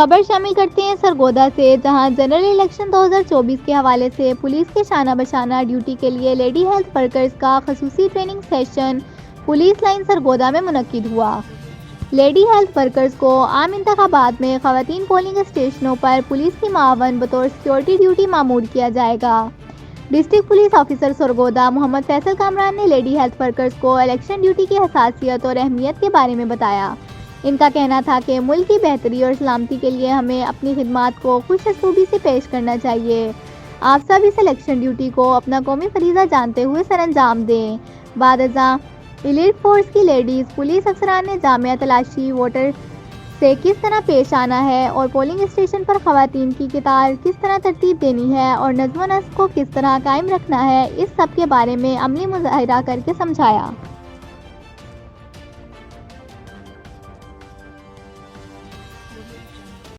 خبر شامل کرتے ہیں سرگودا سے، جہاں جنرل الیکشن 2024 کے حوالے سے پولیس کے شانہ بشانہ ڈیوٹی کے لیے لیڈی ہیلتھ ورکرز کا خصوصی training session police line Sargodha میں منعقد ہوا۔ لیڈی ہیلتھ ورکرز کو عام انتخابات میں خواتین پولنگ اسٹیشنوں پر پولیس کی معاون بطور سیکورٹی ڈیوٹی مامور کیا جائے گا۔ ڈسٹرکٹ پولیس آفیسر سرگودا محمد فیصل کامران نے لیڈی ہیلتھ ورکرز کو الیکشن ڈیوٹی کی حساسیت اور اہمیت کے بارے میں بتایا۔ ان کا کہنا تھا کہ ملک کی بہتری اور سلامتی کے لیے ہمیں اپنی خدمات کو خوش اسلوبی سے پیش کرنا چاہیے۔ آپ سب اس الیکشن ڈیوٹی کو اپنا قومی فریضہ جانتے ہوئے سر انجام دیں۔ بعد ازاں ایلیٹ فورس کی لیڈیز پولیس افسران نے جامع تلاشی ووٹر سے کس طرح پیش آنا ہے اور پولنگ اسٹیشن پر خواتین کی قطار کس طرح ترتیب دینی ہے اور نظم و نسق کو کس طرح قائم رکھنا ہے، اس سب کے بارے میں عملی مظاہرہ کر کے سمجھایا۔